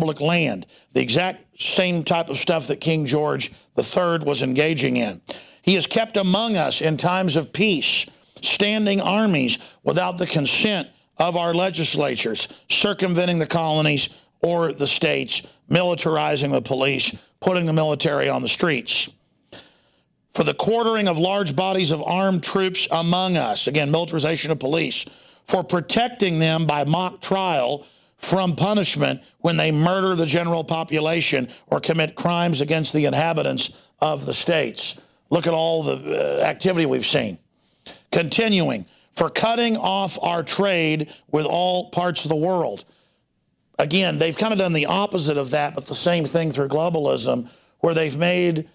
public land, the exact same type of stuff that King George III was engaging in. He has kept among us in times of peace, standing armies without the consent of our legislatures, circumventing the colonies or the states, militarizing the police, putting the military on the streets. For the quartering of large bodies of armed troops among us, again, militarization of police, for protecting them by mock trial from punishment when they murder the general population or commit crimes against the inhabitants of the states. Look at all the activity we've seen. Continuing, for cutting off our trade with all parts of the world. Again, they've kind of done the opposite of that, but the same thing through globalism, where they've made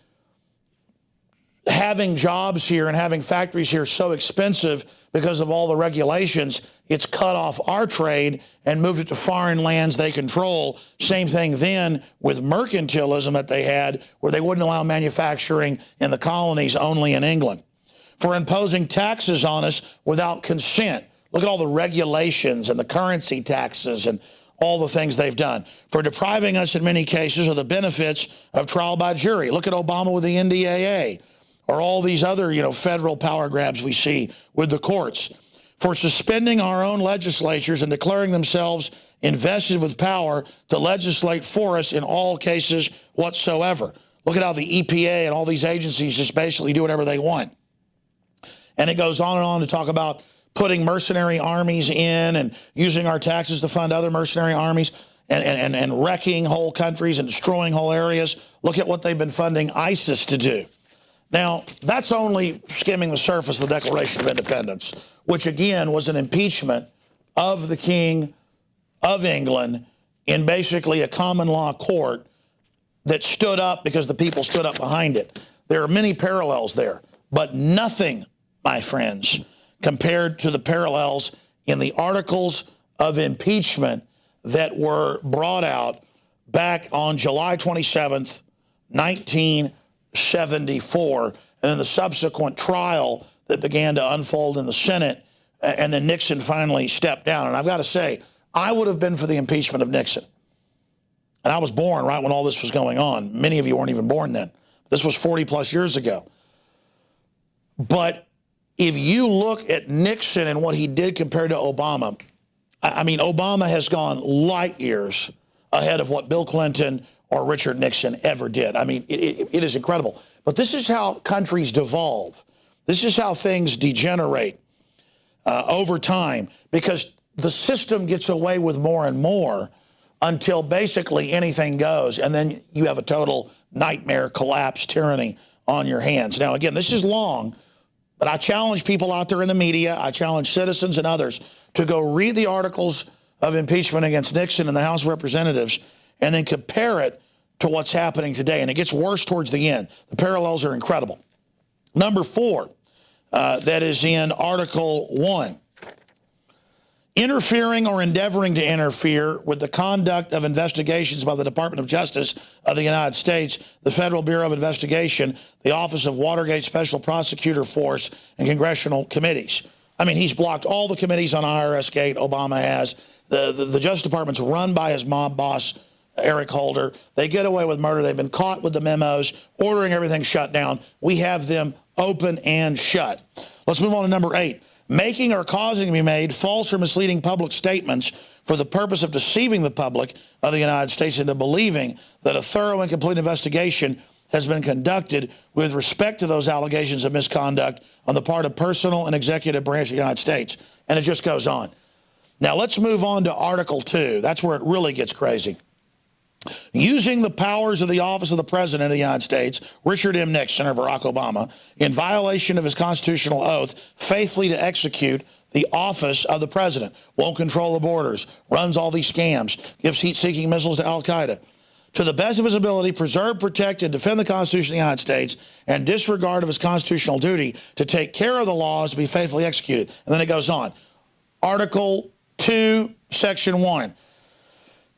having jobs here and having factories here so expensive because of all the regulations. It's cut off our trade and moved it to foreign lands they control. Same thing then with mercantilism that they had, where they wouldn't allow manufacturing in the colonies, only in England. For imposing taxes on us without consent. Look at all the regulations and the currency taxes and all the things they've done. For depriving us in many cases of the benefits of trial by jury. Look at Obama with the NDAA, or all these other, federal power grabs we see with the courts. For suspending our own legislatures and declaring themselves invested with power to legislate for us in all cases whatsoever. Look at how the EPA and all these agencies just basically do whatever they want. And it goes on to talk about putting mercenary armies in and using our taxes to fund other mercenary armies and wrecking whole countries and destroying whole areas. Look at what they've been funding ISIS to do. Now, that's only skimming the surface of the Declaration of Independence, which again was an impeachment of the King of England in basically a common law court that stood up because the people stood up behind it. There are many parallels there, but nothing, my friends, compared to the parallels in the articles of impeachment that were brought out back on July 27th, 1974, and then the subsequent trial that began to unfold in the Senate, and then Nixon finally stepped down. And I've got to say, I would have been for the impeachment of Nixon. And I was born right when all this was going on. Many of you weren't even born then. This was 40 plus years ago. But if you look at Nixon and what he did compared to Obama, I mean, Obama has gone light years ahead of what Bill Clinton or Richard Nixon ever did. I mean, it is incredible. But this is how countries devolve. This is how things degenerate over time, because the system gets away with more and more until basically anything goes, and then you have a total nightmare, collapse, tyranny on your hands. Now, again, this is long, but I challenge people out there in the media, I challenge citizens and others to go read the articles of impeachment against Nixon in the House of Representatives and then compare it to what's happening today. And it gets worse towards the end. The parallels are incredible. Number 4, that is in Article 1. Interfering or endeavoring to interfere with the conduct of investigations by the Department of Justice of the United States, the Federal Bureau of Investigation, the Office of Watergate Special Prosecutor Force, and congressional committees. I mean, he's blocked all the committees on IRS Gate, Obama has. The Justice Department's run by his mob boss, Eric Holder. They get away with murder. They've been caught with the memos, ordering everything shut down. We have them open and shut. Let's move on to number 8. Making or causing to be made false or misleading public statements for the purpose of deceiving the public of the United States into believing that a thorough and complete investigation has been conducted with respect to those allegations of misconduct on the part of personal and executive branch of the United States. And it just goes on. Now let's move on to Article 2. That's where it really gets crazy. Using the powers of the office of the President of the United States, Richard M. Nixon or Barack Obama, in violation of his constitutional oath, faithfully to execute the office of the President, won't control the borders, runs all these scams, gives heat-seeking missiles to al-Qaeda. To the best of his ability, preserve, protect, and defend the Constitution of the United States, and disregard of his constitutional duty to take care of the laws to be faithfully executed. And then it goes on. Article 2, Section 1.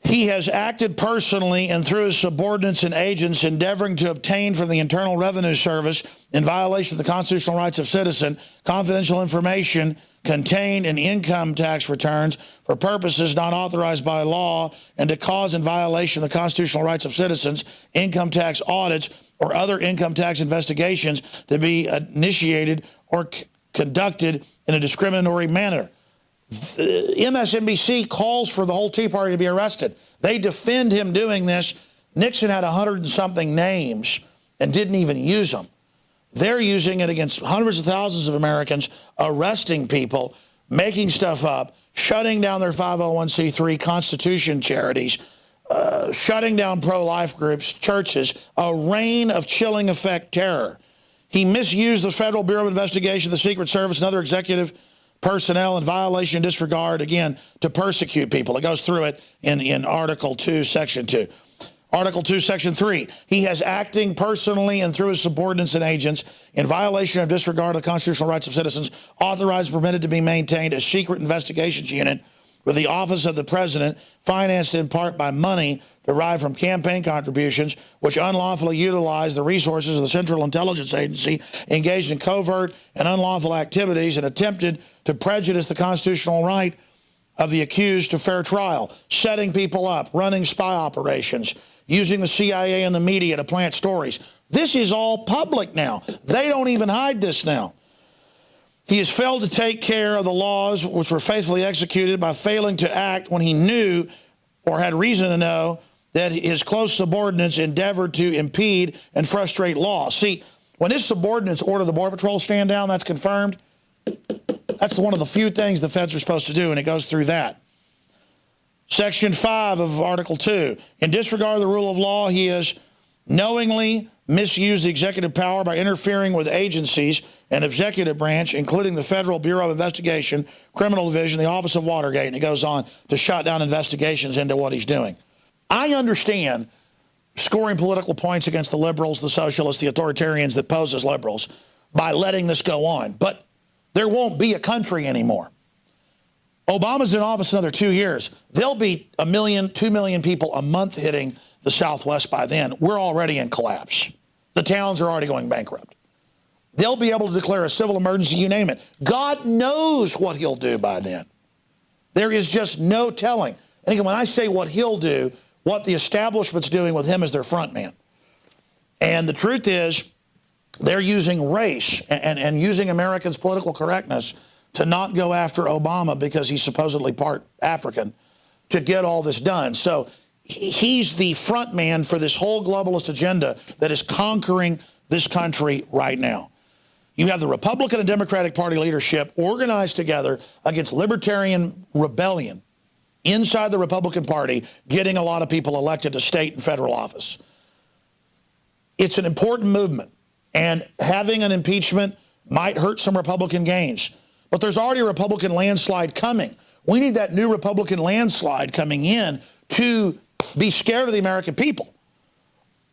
He has acted personally and through his subordinates and agents endeavoring to obtain from the Internal Revenue Service, in violation of the constitutional rights of citizen, confidential information contained in income tax returns for purposes not authorized by law and to cause in violation of the constitutional rights of citizens, income tax audits, or other income tax investigations to be initiated or conducted in a discriminatory manner. MSNBC calls for the whole Tea Party to be arrested. They defend him doing this. Nixon had 100 and something names and didn't even use them. They're using it against hundreds of thousands of Americans, arresting people, making stuff up, shutting down their 501c3 Constitution charities, shutting down pro-life groups, churches, a reign of chilling effect terror. He misused the Federal Bureau of Investigation, the Secret Service, and other executive personnel in violation and disregard, again, to persecute people. It goes through it in Article 2, Section 2. Article 2, Section 3, he has acting personally and through his subordinates and agents in violation of disregard of the constitutional rights of citizens, authorized and permitted to be maintained a secret investigations unit with the office of the president, financed in part by money derived from campaign contributions, which unlawfully utilized the resources of the Central Intelligence Agency, engaged in covert and unlawful activities, and attempted to prejudice the constitutional right of the accused to fair trial, setting people up, running spy operations, using the CIA and the media to plant stories. This is all public now. They don't even hide this now. He has failed to take care of the laws which were faithfully executed by failing to act when he knew or had reason to know that his close subordinates endeavored to impede and frustrate law. See, when his subordinates order the Border Patrol stand down, that's confirmed. That's one of the few things the feds are supposed to do, and it goes through that. Section 5 of Article 2. In disregard of the rule of law, he has knowingly misused the executive power by interfering with agencies and executive branch, including the Federal Bureau of Investigation, Criminal Division, the Office of Watergate, and it goes on to shut down investigations into what he's doing. I understand scoring political points against the liberals, the socialists, the authoritarians that pose as liberals by letting this go on, but there won't be a country anymore. Obama's in office another 2 years. There'll be 1 million, 2 million people a month hitting the Southwest by then. We're already in collapse. The towns are already going bankrupt. They'll be able to declare a civil emergency, you name it. God knows what he'll do by then. There is just no telling. And again, when I say what he'll do, what the establishment's doing with him as their front man. And the truth is, they're using race and using Americans' political correctness to not go after Obama because he's supposedly part African to get all this done. So he's the front man for this whole globalist agenda that is conquering this country right now. You have the Republican and Democratic Party leadership organized together against libertarian rebellion inside the Republican Party, getting a lot of people elected to state and federal office. It's an important movement, and having an impeachment might hurt some Republican gains. But there's already a Republican landslide coming. We need that new Republican landslide coming in to be scared of the American people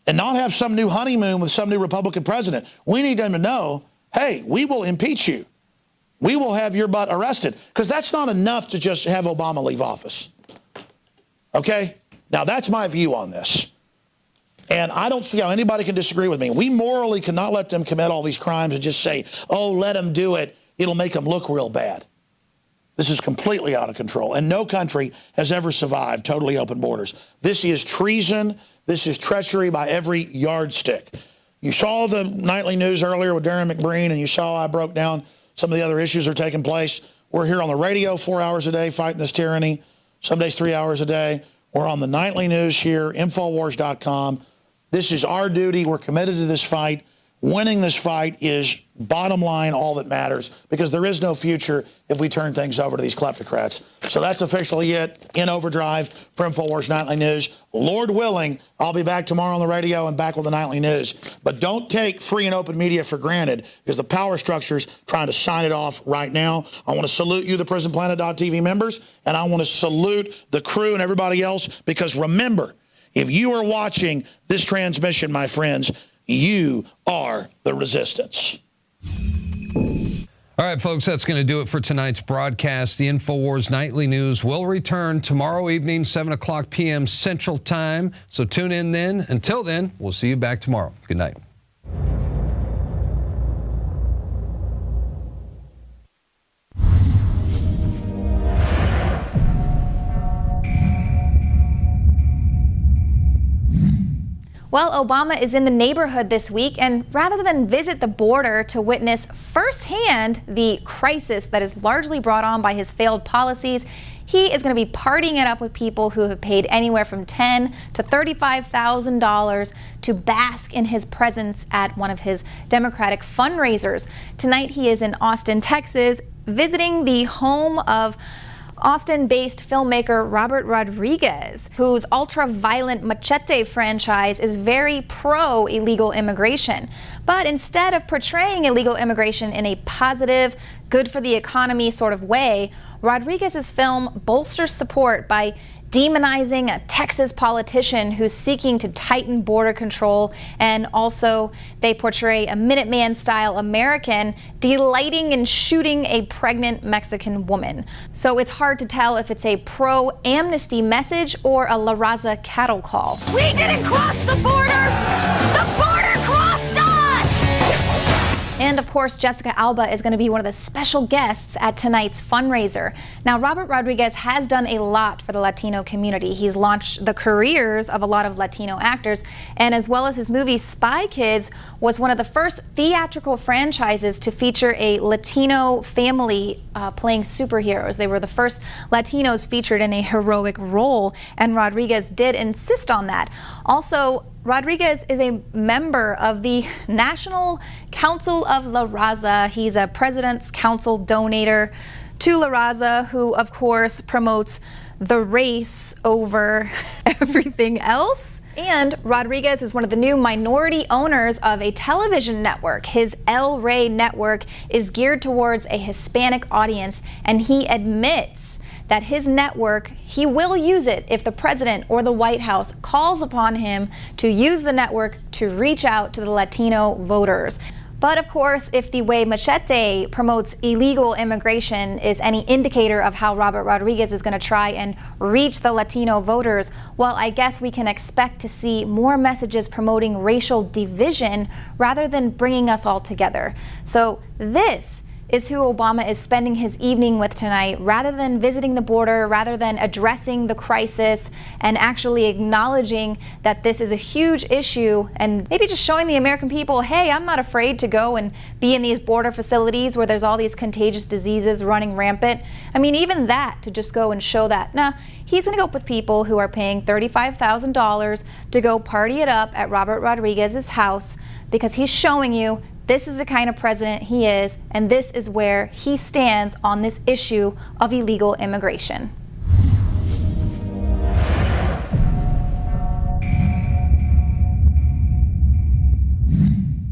and not have some new honeymoon with some new Republican president. We need them to know, hey, we will impeach you. We will have your butt arrested. Because that's not enough to just have Obama leave office. Okay? Now, that's my view on this. And I don't see how anybody can disagree with me. We morally cannot let them commit all these crimes and just say, oh, let them do it. It'll make them look real bad. This is completely out of control. And no country has ever survived totally open borders. This is treason. This is treachery by every yardstick. You saw the nightly news earlier with Darren McBreen, and you saw I broke down some of the other issues that are taking place. We're here on the radio 4 hours a day fighting this tyranny, some days 3 hours a day. We're on the nightly news here, INFOWARS.com. This is our duty. We're committed to this fight. Winning this fight is bottom line all that matters, because there is no future if we turn things over to these kleptocrats. So that's officially it. In overdrive for INFOWARS Nightly News. Lord willing, I'll be back tomorrow on the radio and back with the nightly news. But don't take free and open media for granted, because the power structure's trying to sign it off right now. I want to salute you, the PrisonPlanet.tv members, and I want to salute the crew and everybody else, because remember, if you are watching this transmission, my friends, you are the resistance. All right, folks, that's going to do it for tonight's broadcast. The INFOWARS Nightly News will return tomorrow evening, 7 o'clock p.m. Central Time. So tune in then. Until then, we'll see you back tomorrow. Good night. Well, Obama is in the neighborhood this week, and rather than visit the border to witness firsthand the crisis that is largely brought on by his failed policies, he is going to be partying it up with people who have paid anywhere from $10,000 to $35,000 to bask in his presence at one of his Democratic fundraisers. Tonight he is in Austin, Texas, visiting the home of Austin-based filmmaker Robert Rodriguez, whose ultra-violent Machete franchise is very pro-illegal immigration. But instead of portraying illegal immigration in a positive, good for the economy sort of way, Rodriguez's film bolsters support by demonizing a Texas politician who's seeking to tighten border control, and also they portray a Minuteman-style American delighting in shooting a pregnant Mexican woman. So it's hard to tell if it's a pro-amnesty message or a La Raza cattle call. We didn't cross the border! The border crossed us! And of course, Jessica Alba is going to be one of the special guests at tonight's fundraiser. Now, Robert Rodriguez has done a lot for the Latino community. He's launched the careers of a lot of Latino actors, and as well as his movie Spy Kids was one of the first theatrical franchises to feature a Latino family playing superheroes. They were the first Latinos featured in a heroic role, and Rodriguez did insist on that. Also, Rodriguez is a member of the National Council of La Raza. He's a President's Council donator to La Raza, who of course promotes the race over everything else. And Rodriguez is one of the new minority owners of a television network. His El Rey network is geared towards a Hispanic audience, and he admits that his network, he will use it if the president or the White House calls upon him to use the network to reach out to the Latino voters. But of course, if the way Machete promotes illegal immigration is any indicator of how Robert Rodriguez is going to try and reach the Latino voters, well, I guess we can expect to see more messages promoting racial division rather than bringing us all together. So this is who Obama is spending his evening with tonight, rather than visiting the border, rather than addressing the crisis and actually acknowledging that this is a huge issue, and maybe just showing the American people, hey, I'm not afraid to go and be in these border facilities where there's all these contagious diseases running rampant. I mean, even that, to just go and show that. Nah, he's gonna go with people who are paying $35,000 to go party it up at Robert Rodriguez's house, because he's showing you this is the kind of president he is, and this is where he stands on this issue of illegal immigration.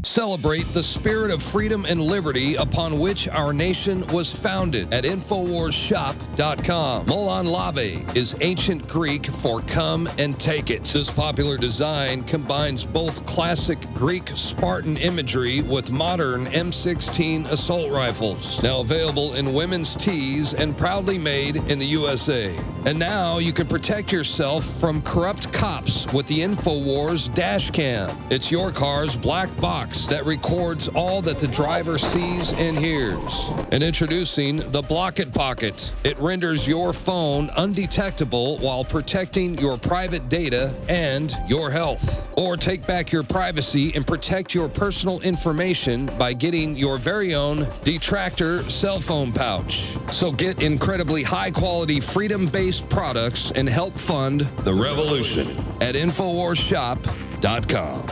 Celebrate the spirit of freedom and liberty upon which our nation was founded at INFOWARSshop.com. Molon Lave is ancient Greek for come and take it. This popular design combines both classic Greek Spartan imagery with modern M16 assault rifles. Now available in women's tees and proudly made in the USA. And now you can protect yourself from corrupt cops with the INFOWARS dash cam. It's your car's black box that records all that the driver sees and hears. And introducing the Block It Pocket. It renders your phone undetectable while protecting your private data and your health. Or take back your privacy and protect your personal information by getting your very own Detractor cell phone pouch. So get incredibly high-quality, freedom-based products and help fund the revolution at INFOWARSshop.com.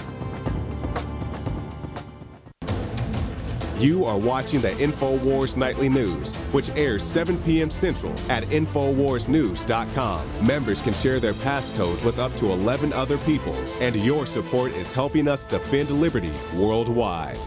You are watching the INFOWARS Nightly News, which airs 7 p.m. Central at INFOWARSnews.com. Members can share their passcodes with up to 11 other people, and your support is helping us defend liberty worldwide.